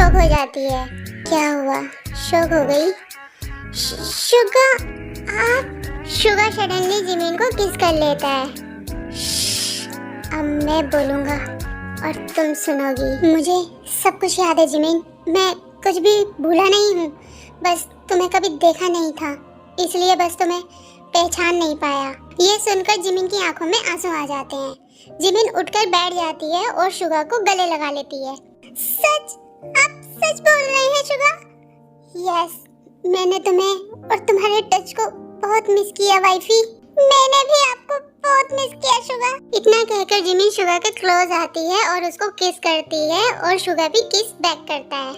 Shock हो जाती है। क्या हुआ? शॉक हो गई? शुगा, आप? शुगा सडनली जिमिन को किस कर लेता है। अब मैं बोलूँगा और तुम सुनोगी। मुझे सब कुछ याद है जिमिन, मैं कुछ भी भूला नहीं हूँ। बस तुम्हें कभी देखा नहीं था, इसलिए बस तुम्हें पहचान नहीं पाया। ये सुनकर जिमिन की आंखों में आंसू आ जाते हैं। जिमिन उठकर बैठ जाती है और शुगा को गले लगा लेती है। सच? आप सच बोल रहे हैं शुगा? यस, मैंने तुम्हें और तुम्हारे टच को बहुत मिस किया वाइफी। मैंने भी आपको बहुत मिस किया शुगा। इतना कहकर जिमिन शुगा के क्लोज आती है और उसको किस करती है और शुगा भी किस बैक करता है।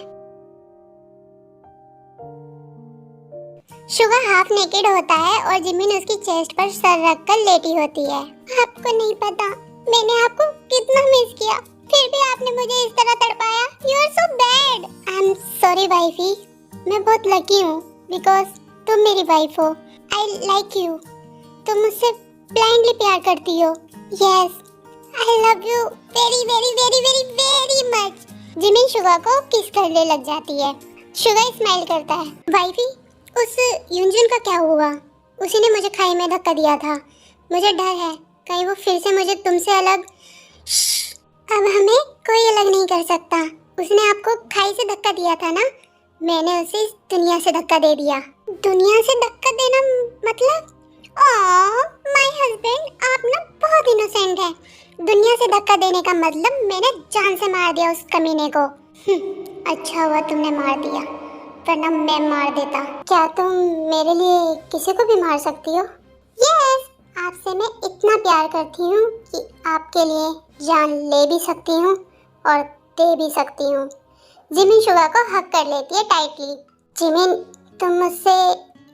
शुगा हाफ नेकेड होता है और जिमिन उसकी चेस्ट पर सर रखकर लेटी होती है। आपको नहीं पता मैंने आपको कितना मिस किया, फिर भी आपने मुझे इस तरह तड़पाया। You are so bad. I am sorry wifey, मैं बहुत लकी हूँ बिकॉज तुम मेरी वाइफ हो। आई लाइक यू, तुम मुझसे ब्लाइंडली प्यार करती हो। Yes, I love you very very very very very much. Jimin Suga को किस करने लग जाती है। शुगा स्माइल करता है। वाइफी, उस युंजुन का क्या हुआ? उसी ने मुझे खाई में धक्का दिया था। मुझे डर है कहीं वो फिर से मुझे तुमसे अलग। अब हमें कोई अलग नहीं कर सकता। उसने आपको खाई से धक्का दिया था ना, मैंने उसे इस दुनिया से धक्का दे दिया। दुनिया से धक्का देना मतलब? ओह माय हस्बैंड, आप ना बहुत इनोसेंट है। दुनिया से धक्का देने का मतलब मैंने जान से मार दिया उस कमीने को। अच्छा हुआ तुमने मार दिया, वरना मैं मार देता। क्या तुम मेरे लिए किसी को भी मार सकती हो? यस, आपसे मैं इतना प्यार करती हूँ कि आपके लिए जान ले भी सकती हूँ और दे भी सकती हूँ। जिमिन शुगा को हक कर लेती है टाइटली। जिमिन, तुम मुझसे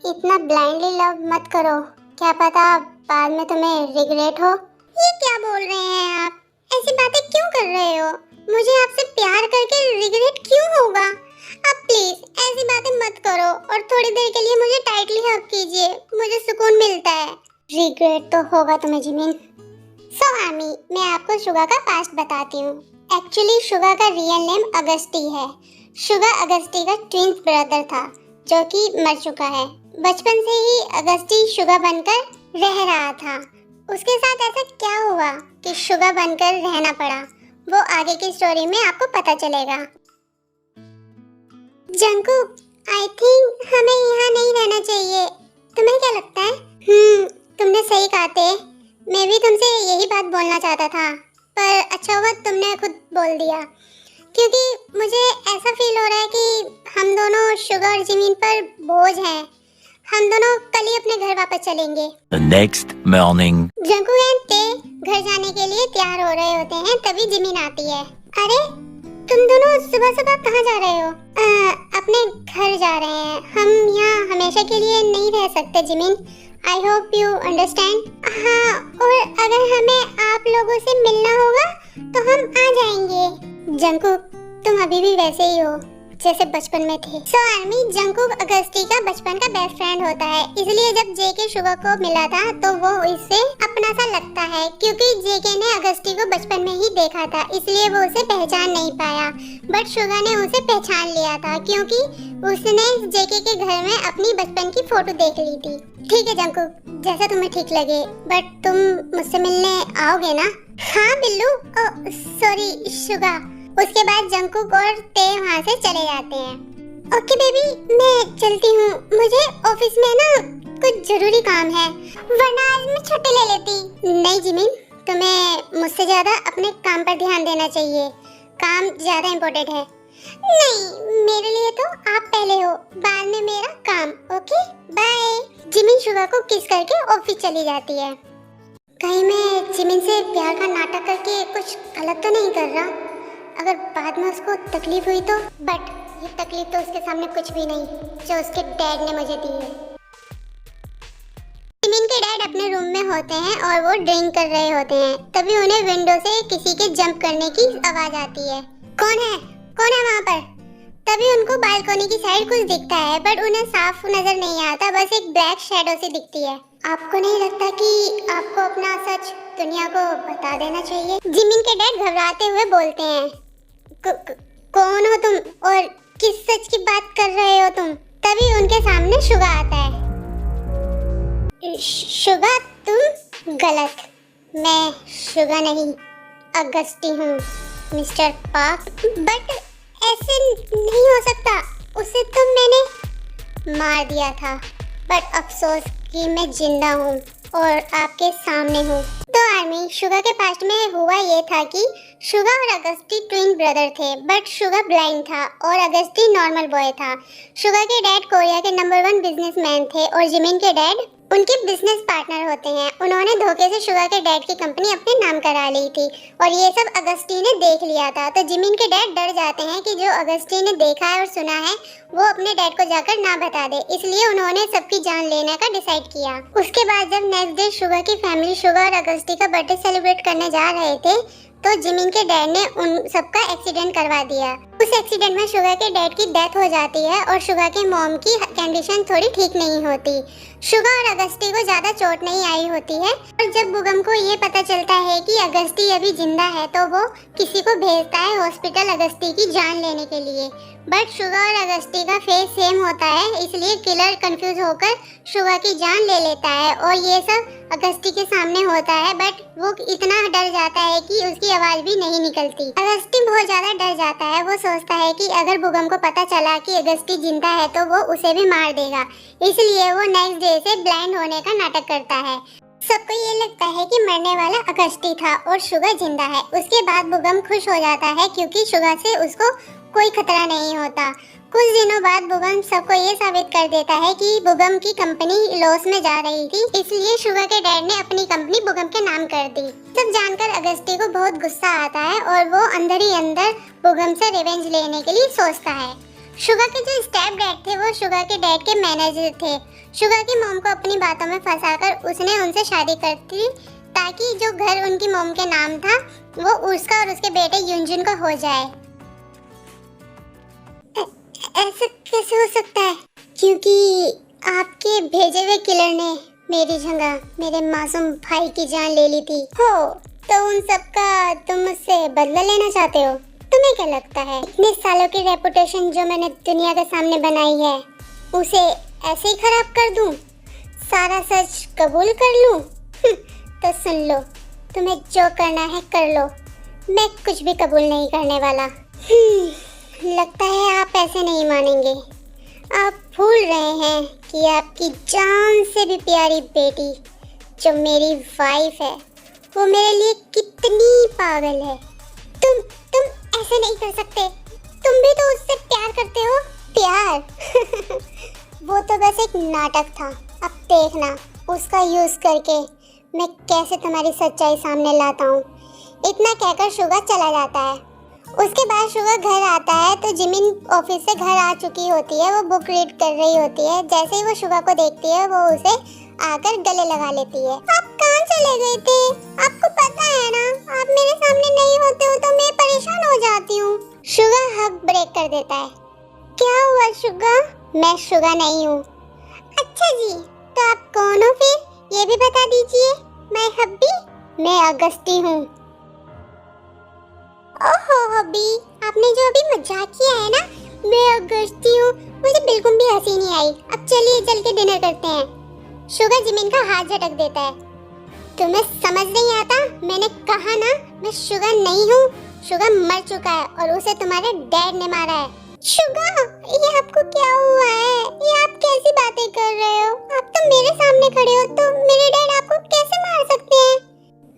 इतना ब्लाइंडली लव मत करो, क्या पता बाद में तुम्हें रिग्रेट हो। ये क्या बोल रहे हैं आप? ऐसी बातें क्यों कर रहे हो? मुझे आपसे प्यार करके रिग्रेट क्यों होगा? आप प्लीज ऐसी बातें मत करो और थोड़ी देर के लिए मुझे टाइटली हग कीजिए, मुझे सुकून मिलता है। रिग्रेट तो होगा तुम्हें जिमिन। सो आमी, मैं आपको शुगा का पास्ट बताती हूँ। एक्चुअली शुगा का रियल नेम अगस्टी है। शुगा अगस्टी का ट्विंस ब्रदर था जो कि मर चुका है। बचपन से ही अगस्टी शुगा बनकर रह रहा था। उसके साथ ऐसा क्या हुआ कि शुगा बनकर रहना पड़ा, वो आगे की स्टोरी में आपको पता चलेगा। जंकुक, आई थिंक हमें यहाँ नहीं रहना चाहिए। तुम्हें क्या लगता है? तुमने सही कहा थे। मैं भी तुमसे यही बात बोलना चाहता था, पर अच्छा हुआ तुमने खुद बोल दिया, क्योंकि मुझे ऐसा फील हो रहा है कि हम दोनों शुगा और जिमिन पर बोझ हैं। हम दोनों कल ही अपने घर वापस चलेंगे। The next morning. Jungkook and ते घर जाने के लिए तैयार हो रहे होते हैं, तभी जिमिन आती है। अरे तुम दोनों सुबह सुबह कहाँ जा रहे हो? अपने घर जा रहे हैं। हम यहाँ हमेशा के लिए नहीं रह सकते Jimin. I hope you understand. हाँ, और अगर हमें आप लोगों से मिलना होगा तो हम आ जाएंगे। जंकुक, तुम अभी भी वैसे ही हो जैसे बचपन में थे। सो आर्मी, जंकुक अगस्टी का बचपन का बेस्ट फ्रेंड होता है, इसलिए जब जेके शुगा को मिला था तो वो इससे अपना सा लगता है, क्योंकि जेके ने अगस्टी को बचपन में ही देखा था, इसलिए वो उसे पहचान नहीं पाया। बट शुगा ने उसे पहचान लिया था क्योंकि उसने जेके के घर में अपनी बचपन की फोटो देख ली थी। ठीक है जंकुक, जैसा तुम्हें ठीक लगे, बट तुम मुझसे मिलने आओगे ना? हाँ बिल्लू। Sorry Suga. उसके बाद जंकुक और ते वहाँ से चले जाते हैं। ओके बेबी, मैं चलती हूँ, मुझे ऑफिस में ना कुछ जरूरी काम है, वरना आज मैं छुट्टी ले लेती। नहीं जिमिन, तुम्हें मुझसे ज्यादा अपने काम पर ध्यान देना चाहिए, काम ज्यादा इम्पोर्टेंट है। नहीं, मेरे लिए तो आप पहले हो, बाद में मेरा काम। Okay bye. जिमिन शुगा को किस करके ऑफिस चली जाती है। कहीं मैं जिमिन से प्यार का नाटक करके कुछ गलत तो नहीं कर रहा? अगर बाद में उसको तकलीफ हुई तो? बट ये तकलीफ तो उसके सामने कुछ भी नहीं जो उसके डैड ने मुझे दी है। जिमिन के डैड अपने रूम में होते हैं और वो ड्रिंक कर रहे होते हैं, तभी उन्हें विंडो से किसी के जंप करने की आवाज आती है। कौन है वहाँ पर? तभी उनको बालकनी की साइड कुछ दिखता है, बट उन्हें साफ नजर नहीं आता, बस एक ब्लैक शैडो सी दिखती है। आपको नहीं लगता कि आपको अपना सच दुनिया को बता देना चाहिए? जिमिन के डैड घबराते हुए बोलते हैं। कौन हो तुम और किस सच की बात कर रहे हो तुम? तभी उनके सामने शुगा आता है। शुगा, तुम गलत। मैं शुगा नहीं, अगस्ती हूँ, मिस्टर पार्क। बट ऐसे नहीं हो सकता, उसे तो मैंने मार दिया था। बट अफसोस कि मैं जिंदा हूँ और आपके सामने हूँ। तो आर्मी, शुगा के पास्ट में हुआ ये था कि शुगा और अगस्ती ट्विन ब्रदर थे, बट शुगा ब्लाइंड था और अगस्ती नॉर्मल बॉय था। शुगा के डैड कोरिया के नंबर 1 बिजनेसमैन थे और जिमिन के डैड उनके बिजनेस पार्टनर होते हैं। उन्होंने धोखे से शुगा के डैड की कंपनी अपने नाम करा ली थी और ये सब अगस्ती ने देख लिया था। तो जिमिन के डैड डर जाते हैं कि जो अगस्ती ने देखा है और सुना है वो अपने डैड को जाकर ना बता दे, इसलिए उन्होंने सबकी जान लेने का डिसाइड किया। उसके बाद जब नेक्स्ट डे शुगा की फैमिली शुगा और अगस्ती का बर्थडे सेलिब्रेट करने जा रहे थे तो जिमिन के डैड ने उन सबका एक्सीडेंट करवा दिया। उस एक्सीडेंट में शुगा के डैड की डेथ हो जाती है और शुगा के मॉम की कंडीशन थोड़ी ठीक नहीं होती। शुगा और अगस्ती को ज्यादा चोट नहीं आई होती है और जब बुगम को ये पता चलता है कि अगस्ती अभी जिंदा है तो वो किसी को भेजता है हॉस्पिटल अगस्ती की जान लेने के लिए। बट शुगा और अगस्ती का फेस सेम होता है, इसलिए किलर कंफ्यूज होकर शुगा की जान ले लेता है और ये सब अगस्ती के सामने होता है। बट वो इतना डर जाता है कि उसकी आवाज भी नहीं निकलती। अगस्ती बहुत ज्यादा डर जाता है। वो सोचता है कि अगर बुगम को पता चला कि अगस्ती जिंदा है तो वो उसे भी मार देगा, इसलिए वो नेक्स्ट डे से ब्लाइंड होने का नाटक करता है। सबको ये लगता है कि मरने वाला अगस्ती था और शुगा जिंदा है। उसके बाद बुगम खुश हो जाता है क्योंकि शुगा से उसको कोई खतरा नहीं होता। कुछ दिनों बाद बुगम सबको ये साबित कर देता है कि बुगम की कंपनी लॉस में जा रही थी, इसलिए शुगा के डैड ने अपनी कंपनी बुगम के नाम कर दी। सब जानकर अगस्ती को बहुत गुस्सा आता है और वो अंदर ही अंदर बुगम से रिवेंज लेने के लिए सोचता है। शुगा के जो स्टेप डैड थे वो शुगा के डैड के मैनेजर थे। शुगा की मॉम को अपनी बातों में फंसाकर उसने उनसे शादी कर दी ताकि जो घर उनकी मॉम के नाम था वो उसका और उसके बेटे युनजुन का हो जाए। ऐसा कैसे हो सकता है? क्योंकि आपके भेजे हुए किलर ने मेरी जगह मेरे मासूम भाई की जान ले ली थी। हो तो उन सब का तुम मुझसे बदला लेना चाहते हो? तुम्हें क्या लगता है इतने सालों की रेपुटेशन जो मैंने दुनिया के सामने बनाई है उसे ऐसे ही खराब कर दूं? सारा सच कबूल कर लूं? तो सुन लो, तुम्हें जो करना है कर लो, मैं कुछ भी कबूल नहीं करने वाला। लगता है आप ऐसे नहीं मानेंगे। आप भूल रहे हैं कि आपकी जान से भी प्यारी बेटी जो मेरी वाइफ है वो मेरे लिए कितनी पागल है। तुम ऐसे नहीं कर सकते। तुम भी तो उससे प्यार करते हो। प्यार? वो तो बस एक नाटक था। अब देखना उसका यूज करके मैं कैसे तुम्हारी सच्चाई सामने लाता हूँ। इतना कहकर शुगा चला जाता है। उसके बाद शुगा घर आता है तो जिमिन ऑफिस से घर आ चुकी होती है। वो बुक रीड कर रही होती है। जैसे ही वो शुगा को देखती है वो उसे आकर गले लगा लेती है। आप कहाँ चले गए थे? आपको पता है ना आप मेरे सामने नहीं होते हो तो मैं परेशान हो जाती हूँ। शुगा हक ब्रेक कर देता है। क्या हुआ शुगा? मैं शुगा नहीं हूँ। अच्छा जी, तो आप कौन हो फिर? ये भी बता दीजिए। मैं हब्बी, मैं अगस्ती हूँ। ओहो हब्बी, आपने जो अभी मजाक किया है ना, मैं अगस्ती हूँ, मुझे बिल्कुल भी हंसी नहीं आई। अब चलिए चल के डिनर करते हैं। शुगा जिमिन का हाथ झटक देता है। तुम्हें समझ नहीं आता? मैंने कहा ना मैं शुगा नहीं हूँ। शुगा मर चुका है और उसे तुम्हारे डैड ने मारा है। शुगा, ये आपको क्या हुआ है? ये आप कैसी बातें कर रहे हो? आप तो मेरे सामने खड़े हो तो मेरे डैड आपको कैसे मार सकते हैं?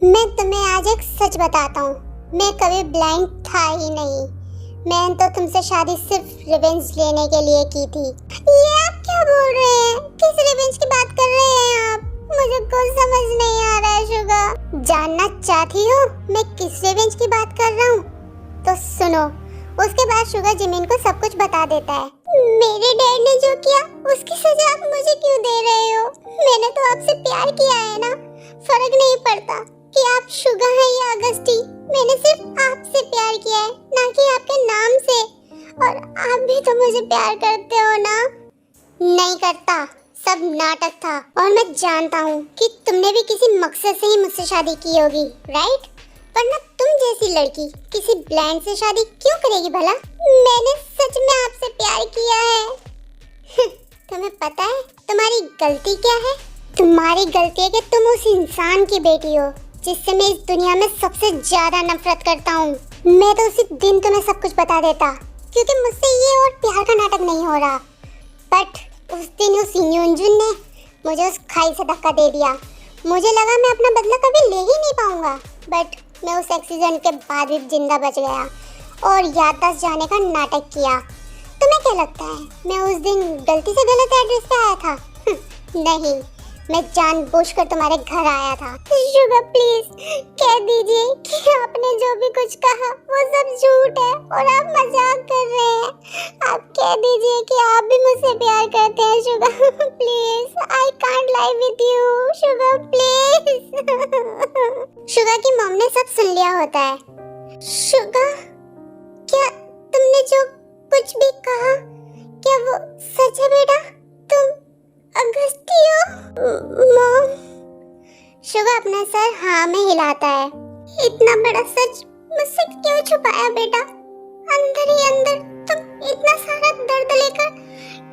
मैं तुम्हें आज एक सच बताता हूँ। मैं कभी ब्लाइंड था ही नहीं। मैंने तो तुमसे शादी सिर्फ रिवेंज लेने के लिए की थी। ये आप क्या बोल रहे हैं? किस रिवेंज की बात कर रहे हैं आप? मुझे कुछ समझ नहीं आ रहा है शुगा। जानना चाहती हो मैं किस रिवेंज की बात कर रहा हूँ? तो सुनो। उसके बाद शुगा जिमिन को सब कुछ बता देता है। मेरे डैड ने जो किया उसकी सजा आप मुझे क्यों दे रहे हो? मैंने तो आपसे प्यार किया है ना। फर्क नहीं पड़ता कि आप शुगा हैं या अगस्ती। मैंने सिर्फ आपसे प्यार किया है, ना कि आपके नाम से। और आप भी तो मुझे प्यार करते हो ना? नहीं करता, सब नाटक था। और मैं जानता हूँ कि तुमने भी किसी मकसद से ही मुझसे शादी की होगी, राइट? वरना तुम जैसी लड़की किसी ब्लैंड से शादी क्यों करेगी भला? मैंने सच में आपसे प्यार किया है। तुम्हें पता है तुम्हारी गलती क्या है? तुम्हारी गलती है कि तुम उस इंसान की बेटी हो जिससे मैं इस दुनिया में सबसे ज्यादा नफरत करता हूँ। मैं तो उसी दिन तुम्हें सब कुछ बता देता, क्योंकि मुझसे ये और प्यार का नाटक नहीं हो रहा। बट उस दिन उस युंजुन ने मुझे उस खाई से धक्का दे दिया। मुझे लगा मैं अपना बदला कभी ले ही नहीं पाऊंगा, बट मैं उस एक्सीडेंट के बाद भी जिंदा बच गया और याददाश्त जाने का नाटक किया। तुम्हें क्या लगता है मैं उस दिन गलती से गलत एड्रेस पे आया था? नहीं, मैं जानबूझकर तुम्हारे घर आया था। शुगर प्लीज कह दीजिए कि आपने जो भी कुछ कहा वो सब झूठ है और आप मजाक कर रहे हैं। आप कह दीजिए कि आप भी मुझसे प्यार करते हैं sugar. Please I can't lie with you sugar please. Sugar की मॉम ने सब सुन लिया होता है। शुगर, क्या तुमने जो कुछ भी कहा क्या वो सच है बेटा? तुम अगस्ती हो? मॉम। शुगर अपना सर हाँ में हिलाता है। इतना बड़ा सच मुझसे क्यों छुपाया बेटा? अंदर ही अंदर तुम इतना सारा दर्द लेकर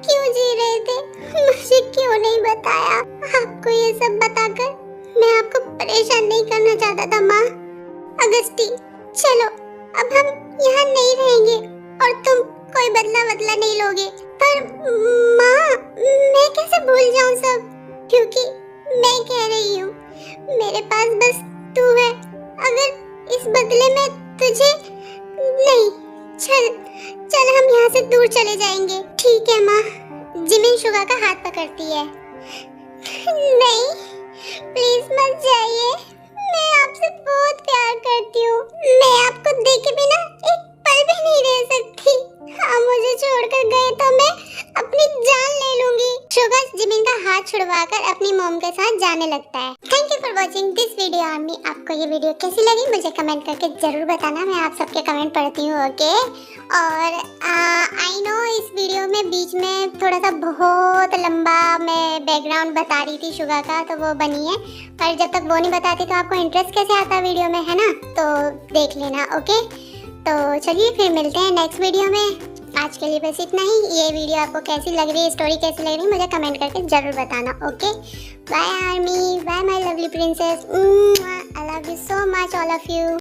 क्यों जी रहे थे? मुझे क्यों नहीं बताया? आपको ये सब बताकर मैं आपको परेशान नहीं करना चाहता था माँ। अगस्ती चलो अब हम यहाँ नहीं रहेंगे और तुम कोई बदला नहीं लोगे। पर माँ मैं कैसे भूल जाऊँ सब? क्योंकि मैं कह रही हूँ मेरे पास बस तू है। अगर इस बदले में तुझे नहीं, चल हम यहाँ से दूर चले जाएंगे। ठीक है माँ। जिमिन शुगा का हाथ पकड़ती है। नहीं प्लीज मत जाइए, मैं आपसे बहुत प्यार करती हूँ। मैं आपको देखे बिना एक पल भी नहीं रह सकती। हाँ मुझे छोड़कर गए तो मैं अपनी जान ले लूंगी। शुगर जिमिन का हाथ छुड़वाकर अपनी मॉम के साथ जाने लगता है। Thank you for watching this video army. आपको ये वीडियो कैसी लगी मुझे कमेंट करके जरूर बताना, मैं आप सबके कमेंट पढ़ती हूँ। ओके, और आई नो इस वीडियो में बीच में थोड़ा सा बहुत लंबा मैं बैकग्राउंड बता रही थी शुगर का, तो वो बनी है। पर जब तक वो नहीं बताती तो आपको इंटरेस्ट कैसे आता वीडियो में, है ना? तो देख लेना। ओके, तो चलिए फिर मिलते हैं नेक्स्ट वीडियो में। आज के लिए बस इतना ही। ये वीडियो आपको कैसी लग रही है, स्टोरी कैसी लग रही है, मुझे कमेंट करके जरूर बताना। Okay, bye army, bye my lovely princess. I love you so much all of you.